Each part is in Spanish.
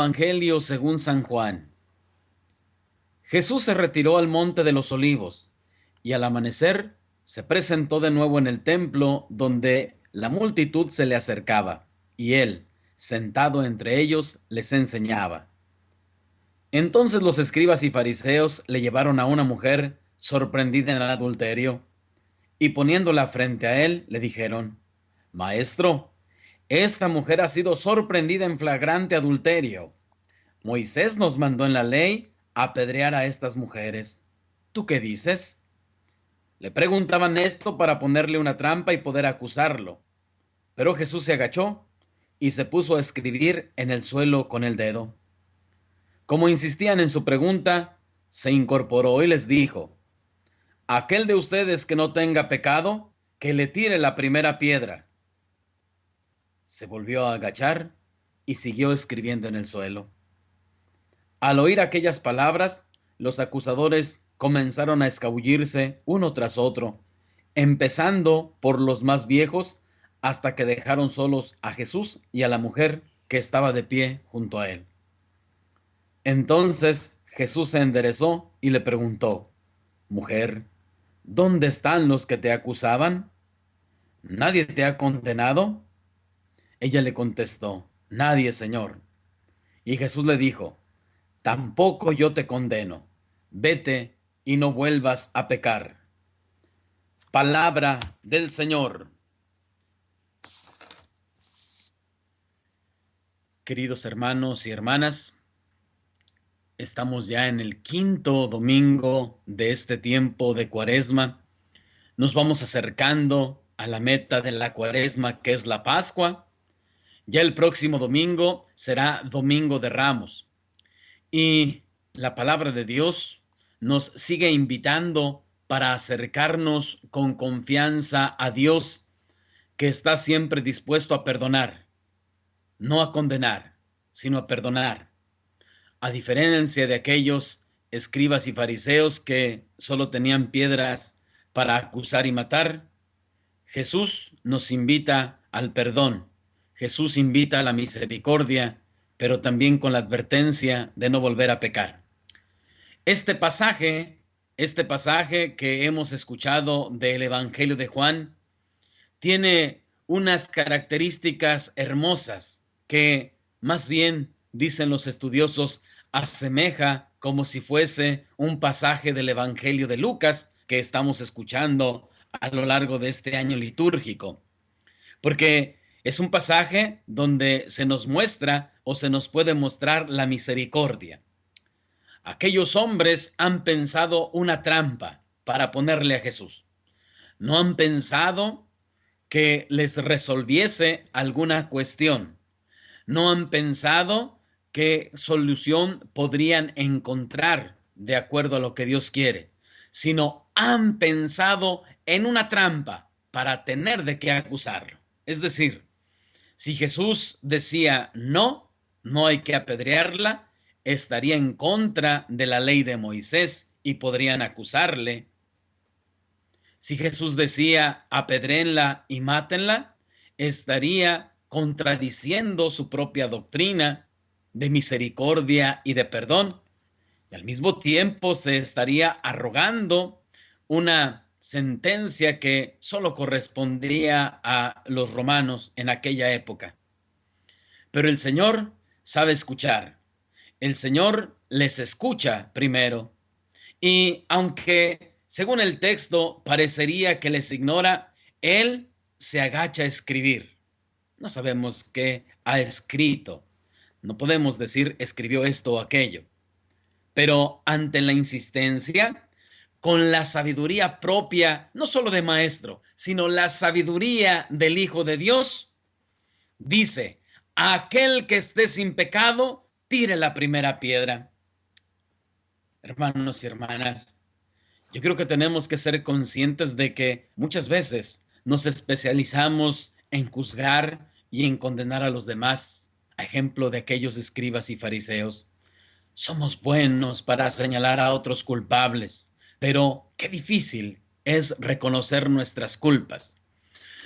Evangelio según San Juan. Jesús se retiró al monte de los Olivos, y al amanecer se presentó de nuevo en el templo, donde la multitud se le acercaba, y él, sentado entre ellos, les enseñaba. Entonces los escribas y fariseos le llevaron a una mujer sorprendida en el adulterio, y poniéndola frente a él, le dijeron: Maestro, esta mujer ha sido sorprendida en flagrante adulterio. Moisés nos mandó en la ley apedrear a estas mujeres. ¿Tú qué dices? Le preguntaban esto para ponerle una trampa y poder acusarlo. Pero Jesús se agachó y se puso a escribir en el suelo con el dedo. Como insistían en su pregunta, se incorporó y les dijo: Aquel de ustedes que no tenga pecado, que le tire la primera piedra. Se volvió a agachar y siguió escribiendo en el suelo. Al oír aquellas palabras, los acusadores comenzaron a escabullirse uno tras otro, empezando por los más viejos, hasta que dejaron solos a Jesús y a la mujer que estaba de pie junto a él. Entonces Jesús se enderezó y le preguntó: Mujer, ¿dónde están los que te acusaban? ¿Nadie te ha condenado? Ella le contestó: Nadie, Señor. Y Jesús le dijo: Tampoco yo te condeno. Vete y no vuelvas a pecar. Palabra del Señor. Queridos hermanos y hermanas, estamos ya en el quinto domingo de este tiempo de Cuaresma. Nos vamos acercando a la meta de la Cuaresma, que es la Pascua. Ya el próximo domingo será Domingo de Ramos. Y la palabra de Dios nos sigue invitando para acercarnos con confianza a Dios, que está siempre dispuesto a perdonar, no a condenar, sino a perdonar. A diferencia de aquellos escribas y fariseos que solo tenían piedras para acusar y matar, Jesús nos invita al perdón. Jesús invita a la misericordia, pero también con la advertencia de no volver a pecar. Este pasaje que hemos escuchado del Evangelio de Juan, tiene unas características hermosas que, más bien, dicen los estudiosos, asemeja como si fuese un pasaje del Evangelio de Lucas que estamos escuchando a lo largo de este año litúrgico. Porque es un pasaje donde se nos muestra o se nos puede mostrar la misericordia. Aquellos hombres han pensado una trampa para ponerle a Jesús. No han pensado que les resolviese alguna cuestión. No han pensado qué solución podrían encontrar de acuerdo a lo que Dios quiere, sino han pensado en una trampa para tener de qué acusarlo. Es decir, si Jesús decía no, no hay que apedrearla, estaría en contra de la ley de Moisés y podrían acusarle. Si Jesús decía apedréenla y mátenla, estaría contradiciendo su propia doctrina de misericordia y de perdón. Y al mismo tiempo se estaría arrogando una sentencia que solo correspondía a los romanos en aquella época. Pero el Señor sabe escuchar. El Señor les escucha primero. Y aunque, según el texto, parecería que les ignora, Él se agacha a escribir. No sabemos qué ha escrito. No podemos decir escribió esto o aquello. Pero ante la insistencia, con la sabiduría propia, no solo de maestro, sino la sabiduría del Hijo de Dios, dice: aquel que esté sin pecado, tire la primera piedra. Hermanos y hermanas, yo creo que tenemos que ser conscientes de que muchas veces nos especializamos en juzgar y en condenar a los demás, a ejemplo de aquellos escribas y fariseos. Somos buenos para señalar a otros culpables, pero qué difícil es reconocer nuestras culpas.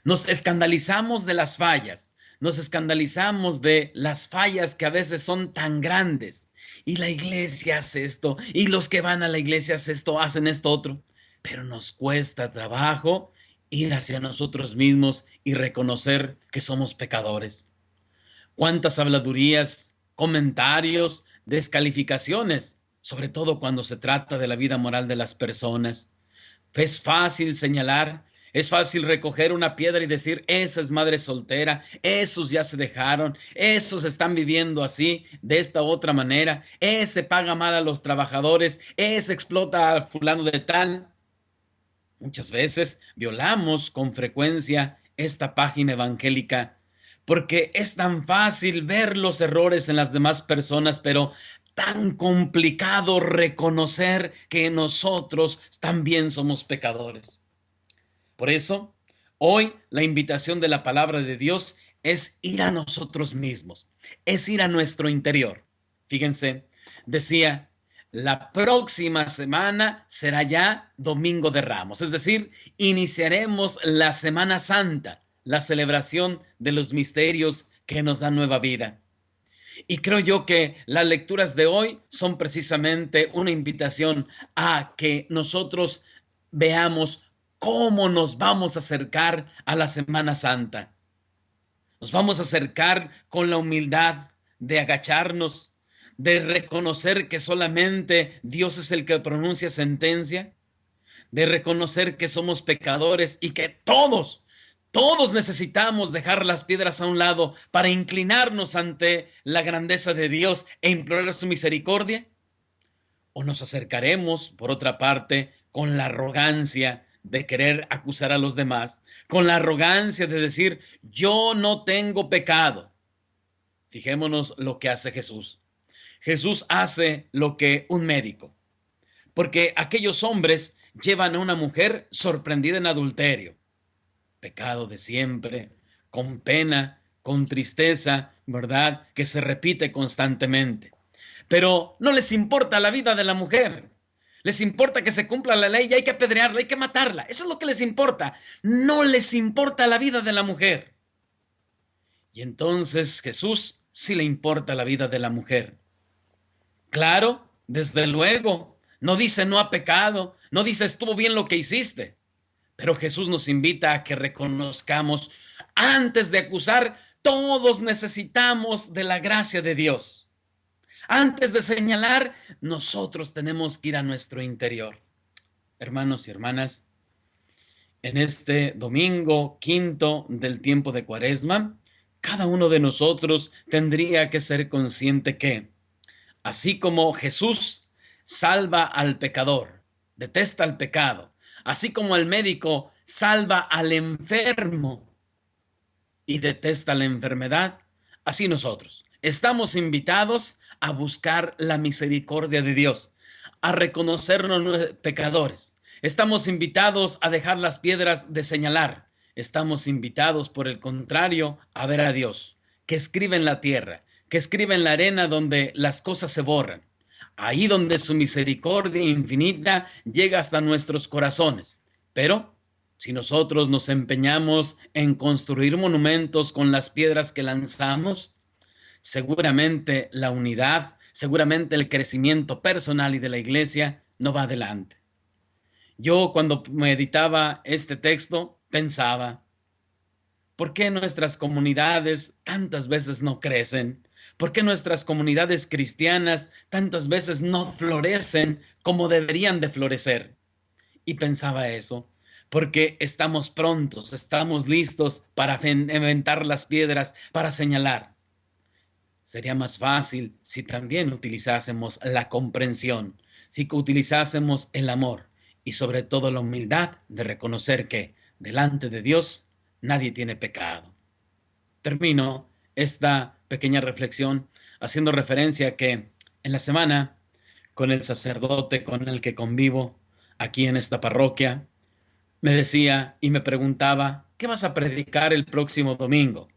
Nos escandalizamos de las fallas, nos escandalizamos de las fallas que a veces son tan grandes. Y la iglesia hace esto, y los que van a la iglesia hacen esto otro. Pero nos cuesta trabajo ir hacia nosotros mismos y reconocer que somos pecadores. ¿Cuántas habladurías, comentarios, descalificaciones, sobre todo cuando se trata de la vida moral de las personas? Es fácil señalar, es fácil recoger una piedra y decir, esa es madre soltera, esos ya se dejaron, esos están viviendo así, de esta u otra manera, ese paga mal a los trabajadores, ese explota al fulano de tal. Muchas veces violamos con frecuencia esta página evangélica porque es tan fácil ver los errores en las demás personas, pero tan complicado reconocer que nosotros también somos pecadores. Por eso, hoy la invitación de la palabra de Dios es ir a nosotros mismos, es ir a nuestro interior. Fíjense, decía, la próxima semana será ya Domingo de Ramos, es decir, iniciaremos la Semana Santa, la celebración de los misterios que nos dan nueva vida. Y creo yo que las lecturas de hoy son precisamente una invitación a que nosotros veamos cómo nos vamos a acercar a la Semana Santa. Nos vamos a acercar con la humildad de agacharnos, de reconocer que solamente Dios es el que pronuncia sentencia, de reconocer que somos pecadores y que todos necesitamos dejar las piedras a un lado para inclinarnos ante la grandeza de Dios e implorar su misericordia. O nos acercaremos, por otra parte, con la arrogancia de querer acusar a los demás, con la arrogancia de decir, yo no tengo pecado. Fijémonos lo que hace Jesús. Jesús hace lo que un médico, porque aquellos hombres llevan a una mujer sorprendida en adulterio, pecado de siempre, con pena, con tristeza, ¿verdad? Que se repite constantemente. Pero no les importa la vida de la mujer. Les importa que se cumpla la ley y hay que apedrearla, hay que matarla. Eso es lo que les importa. No les importa la vida de la mujer. Y entonces Jesús sí le importa la vida de la mujer. Claro, desde luego. No dice no ha pecado, no dice estuvo bien lo que hiciste. Pero Jesús nos invita a que reconozcamos, antes de acusar, todos necesitamos de la gracia de Dios. Antes de señalar, nosotros tenemos que ir a nuestro interior. Hermanos y hermanas, en este domingo quinto del tiempo de Cuaresma, cada uno de nosotros tendría que ser consciente que, así como Jesús salva al pecador, detesta el pecado, así como el médico salva al enfermo y detesta la enfermedad, así nosotros estamos invitados a buscar la misericordia de Dios, a reconocernos pecadores. Estamos invitados a dejar las piedras de señalar. Estamos invitados, por el contrario, a ver a Dios, que escribe en la tierra, que escribe en la arena donde las cosas se borran. Ahí donde su misericordia infinita llega hasta nuestros corazones. Pero si nosotros nos empeñamos en construir monumentos con las piedras que lanzamos, seguramente la unidad, seguramente el crecimiento personal y de la iglesia no va adelante. Yo cuando meditaba este texto pensaba, ¿por qué nuestras comunidades tantas veces no crecen? ¿Por qué nuestras comunidades cristianas tantas veces no florecen como deberían de florecer? Y pensaba eso, porque estamos prontos, estamos listos para inventar las piedras, para señalar. Sería más fácil si también utilizásemos la comprensión, si utilizásemos el amor y sobre todo la humildad de reconocer que delante de Dios nadie tiene pecado. Termino esta pequeña reflexión haciendo referencia a que en la semana, con el sacerdote con el que convivo aquí en esta parroquia, me decía y me preguntaba, ¿qué vas a predicar el próximo domingo?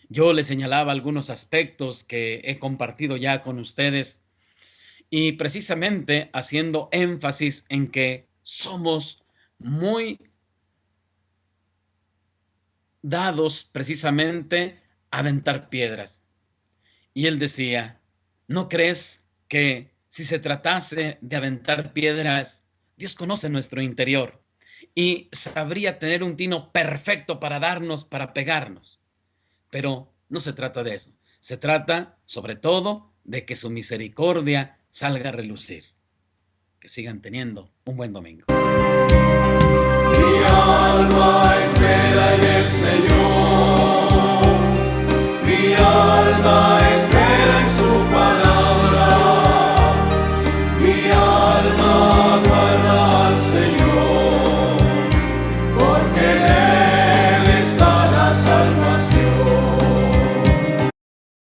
Yo le señalaba algunos aspectos que he compartido ya con ustedes y precisamente haciendo énfasis en que somos muy dados precisamente aventar piedras. Y él decía, ¿no crees que si se tratase de aventar piedras, Dios conoce nuestro interior y sabría tener un tino perfecto para darnos, para pegarnos? Pero no se trata de eso. Se trata, sobre todo, de que su misericordia salga a relucir. Que sigan teniendo un buen domingo. Mi alma espera